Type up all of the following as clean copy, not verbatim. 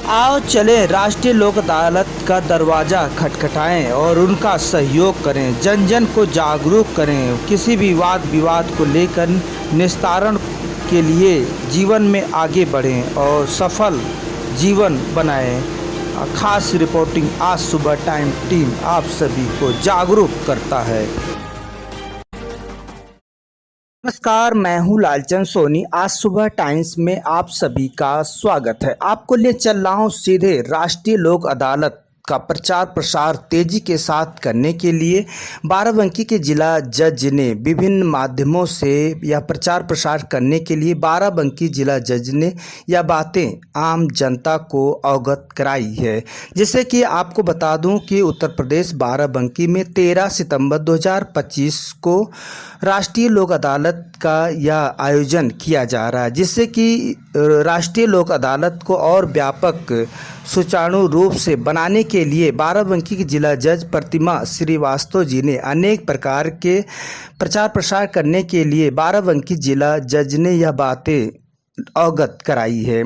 आओ चलें राष्ट्रीय लोक अदालत का दरवाज़ा खटखटाएं और उनका सहयोग करें। जन जन को जागरूक करें। किसी भी वाद विवाद को लेकर निस्तारण के लिए जीवन में आगे बढ़ें और सफल जीवन बनाएं। खास रिपोर्टिंग आज सुबह टाइम टीम आप सभी को जागरूक करता है। नमस्कार, मैं हूं लालचंद सोनी। आज सुबह टाइम्स में आप सभी का स्वागत है। आपको ले चल रहा हूं सीधे राष्ट्रीय लोक अदालत का प्रचार प्रसार तेजी के साथ करने के लिए बाराबंकी के जिला जज ने विभिन्न माध्यमों से यह प्रचार प्रसार करने के लिए बाराबंकी जिला जज ने यह बातें आम जनता को अवगत कराई है। जैसे कि आपको बता दूं कि उत्तर प्रदेश बाराबंकी में 13 सितंबर 2025 को राष्ट्रीय लोक अदालत का यह आयोजन किया जा रहा है, जिससे कि राष्ट्रीय लोक अदालत को और व्यापक सुचारू रूप से बनाने के लिए बाराबंकी की जिला जज प्रतिमा श्रीवास्तव जी ने अनेक प्रकार के प्रचार प्रसार करने के लिए बाराबंकी जिला जज ने यह बातें अवगत कराई है।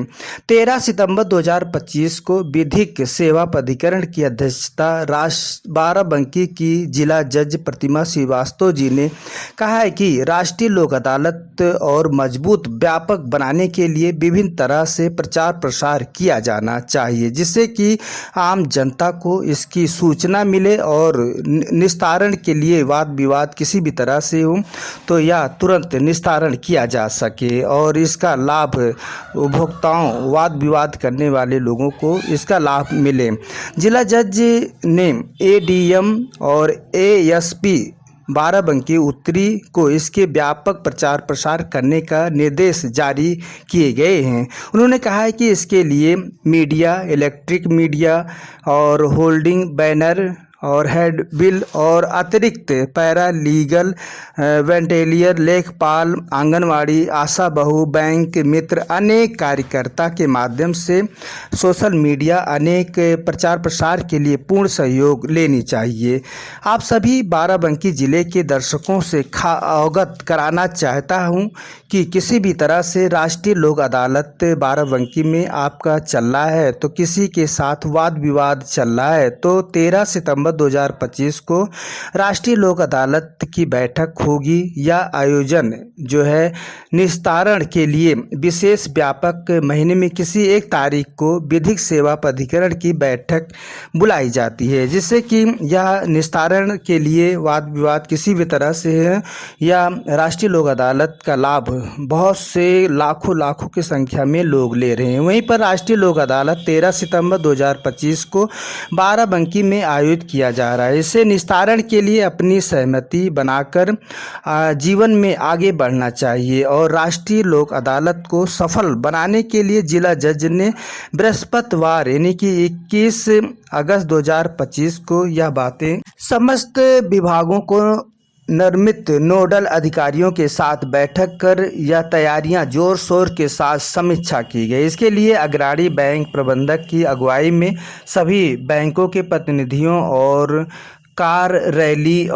13 सितंबर 2025 को विधिक सेवा प्राधिकरण की अध्यक्षता बाराबंकी की जिला जज प्रतिमा श्रीवास्तव जी ने कहा है कि राष्ट्रीय लोक अदालत और मजबूत व्यापक बनाने के लिए विभिन्न तरह से प्रचार प्रसार किया जाना चाहिए, जिससे कि आम जनता को इसकी सूचना मिले और निस्तारण के लिए वाद विवाद किसी भी तरह से हो तो यह तुरंत निस्तारण किया जा सके और इसका लाभ उपभोक्ताओं वाद विवाद करने वाले लोगों को इसका लाभ मिले। जिला जज ने एडीएम और एएसपी बाराबंकी उत्तरी को इसके व्यापक प्रचार प्रसार करने का निर्देश जारी किए गए हैं। उन्होंने कहा है कि इसके लिए मीडिया, इलेक्ट्रिक मीडिया और होल्डिंग बैनर और हेड बिल और अतिरिक्त पैरा लीगल वेंटेलियर, लेखपाल, आंगनवाड़ी, आशा बहू, बैंक मित्र, अनेक कार्यकर्ता के माध्यम से सोशल मीडिया अनेक प्रचार प्रसार के लिए पूर्ण सहयोग लेनी चाहिए। आप सभी बाराबंकी ज़िले के दर्शकों से अवगत कराना चाहता हूं कि किसी भी तरह से राष्ट्रीय लोक अदालत बाराबंकी में आपका चल रहा है तो किसी के साथ वाद विवाद चल रहा है तो 13 सितंबर 2025 को राष्ट्रीय लोक अदालत की बैठक होगी। यह आयोजन जो है निस्तारण के लिए विशेष व्यापक महीने में किसी एक तारीख को विधिक सेवा प्राधिकरण की बैठक बुलाई जाती है, जिससे कि यह निस्तारण के लिए वाद विवाद किसी भी तरह से है या राष्ट्रीय लोक अदालत का लाभ बहुत से लाखों की संख्या में लोग ले रहे हैं। वहीं पर राष्ट्रीय लोक अदालत 13 सितंबर 2025 को बाराबंकी में आयोजित किया जा रहा है। इसे निस्तारण के लिए अपनी सहमति बनाकर जीवन में आगे बढ़ना चाहिए और राष्ट्रीय लोक अदालत को सफल बनाने के लिए जिला जज ने बृहस्पतिवार यानी कि 21 अगस्त 2025 को यह बातें समस्त विभागों को निर्मित नोडल अधिकारियों के साथ बैठक कर यह तैयारियां जोर शोर के साथ समीक्षा की गई। इसके लिए अग्रणी बैंक प्रबंधक की अगुवाई में सभी बैंकों के प्रतिनिधियों और कार रैली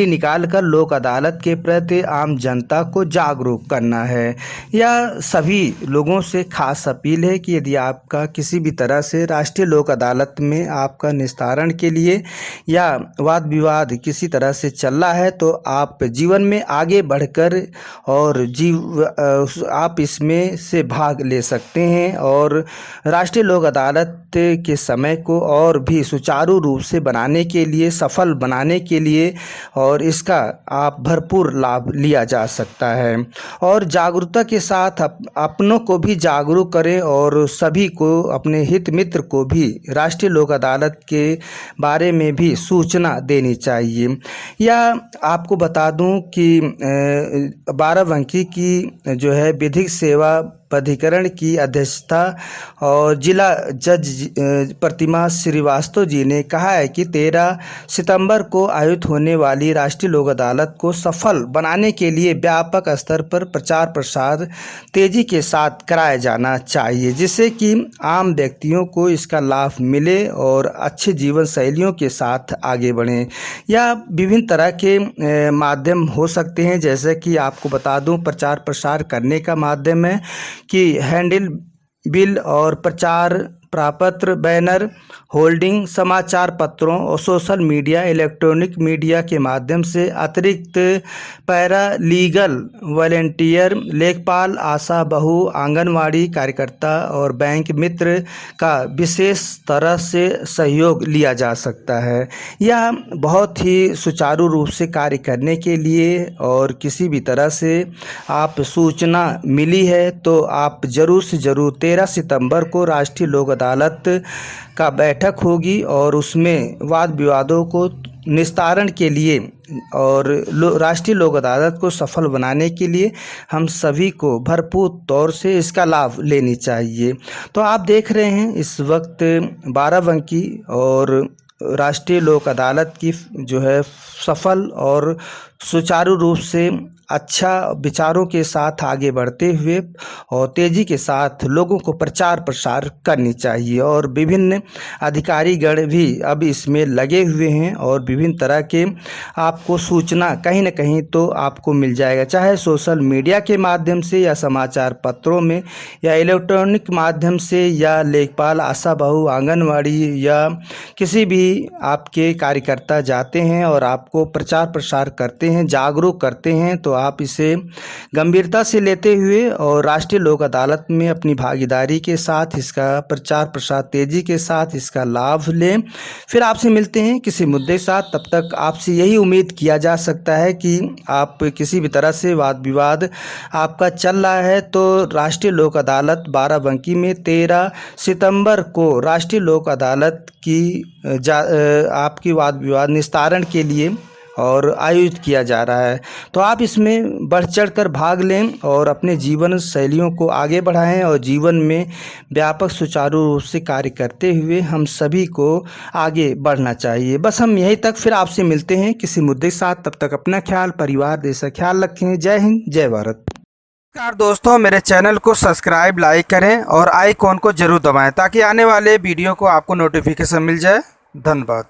निकालकर लोक अदालत के प्रति आम जनता को जागरूक करना है। यह सभी लोगों से खास अपील है कि यदि आपका किसी भी तरह से राष्ट्रीय लोक अदालत में आपका निस्तारण के लिए या वाद विवाद किसी तरह से चल रहा है तो आप जीवन में आगे बढ़कर और आप इसमें से भाग ले सकते हैं और राष्ट्रीय लोक अदालत के समय को और भी सुचारू रूप से बनाने के लिए, सफल बनाने के लिए और इसका आप भरपूर लाभ लिया जा सकता है और जागरूकता के साथ अपनों को भी जागरूक करें और सभी को, अपने हित मित्र को भी राष्ट्रीय लोक अदालत के बारे में भी सूचना देनी चाहिए। यह आपको बता दूं कि बाराबंकी की जो है विधिक सेवा प्राधिकरण की अध्यक्षता और जिला जज प्रतिमा श्रीवास्तव जी ने कहा है कि 13 सितंबर को आयोजित होने वाली राष्ट्रीय लोक अदालत को सफल बनाने के लिए व्यापक स्तर पर प्रचार प्रसार तेजी के साथ कराया जाना चाहिए, जिससे कि आम व्यक्तियों को इसका लाभ मिले और अच्छे जीवन शैलियों के साथ आगे बढ़ें। या विभिन्न तरह के माध्यम हो सकते हैं, जैसे कि आपको बता दूं प्रचार प्रसार करने का माध्यम है कि बिल और प्रचार प्रपत्र, बैनर, होल्डिंग, समाचार पत्रों और सोशल मीडिया, इलेक्ट्रॉनिक मीडिया के माध्यम से अतिरिक्त पैरालीगल, वॉलंटियर, लेखपाल, आशा बहू, आंगनवाड़ी कार्यकर्ता और बैंक मित्र का विशेष तरह से सहयोग लिया जा सकता है। यह बहुत ही सुचारू रूप से कार्य करने के लिए और किसी भी तरह से आप सूचना मिली है तो आप ज़रूर से ज़रूर 13 सितंबर को राष्ट्रीय लोक अदालत का बैठक होगी और उसमें वाद विवादों को निस्तारण के लिए और राष्ट्रीय लोक अदालत को सफल बनाने के लिए हम सभी को भरपूर तौर से इसका लाभ लेनी चाहिए। तो आप देख रहे हैं इस वक्त बाराबंकी और राष्ट्रीय लोक अदालत की जो है सफल और सुचारू रूप से अच्छा विचारों के साथ आगे बढ़ते हुए और तेज़ी के साथ लोगों को प्रचार प्रसार करनी चाहिए और विभिन्न अधिकारीगण भी अब इसमें लगे हुए हैं और विभिन्न तरह के आपको सूचना कहीं न कहीं तो आपको मिल जाएगा, चाहे सोशल मीडिया के माध्यम से या समाचार पत्रों में या इलेक्ट्रॉनिक माध्यम से या लेखपाल, आशा बहू, आंगनवाड़ी या किसी भी आपके कार्यकर्ता जाते हैं और आपको प्रचार प्रसार करते हैं, जागरूक करते हैं, तो आप इसे गंभीरता से लेते हुए और राष्ट्रीय लोक अदालत में अपनी भागीदारी के साथ इसका प्रचार प्रसार तेज़ी के साथ इसका लाभ लें। फिर आपसे मिलते हैं किसी मुद्दे के साथ, तब तक आपसे यही उम्मीद किया जा सकता है कि आप किसी भी तरह से वाद विवाद आपका चल रहा है तो राष्ट्रीय लोक अदालत बाराबंकी में 13 सितंबर को राष्ट्रीय लोक अदालत की आपकी वाद विवाद निस्तारण के लिए और आयोजित किया जा रहा है। तो आप इसमें बढ़ चढ़कर भाग लें और अपने जीवन शैलियों को आगे बढ़ाएं और जीवन में व्यापक सुचारू रूप से कार्य करते हुए हम सभी को आगे बढ़ना चाहिए। बस हम यहीं तक, फिर आपसे मिलते हैं किसी मुद्दे के साथ। तब तक अपना ख्याल, परिवार, देश का ख्याल रखें। जय हिंद, जय भारत। नमस्कार दोस्तों, मेरे चैनल को सब्सक्राइब, लाइक करें और आइकॉन को जरूर दबाएं ताकि आने वाले वीडियो को आपको नोटिफिकेशन मिल जाए। धन्यवाद।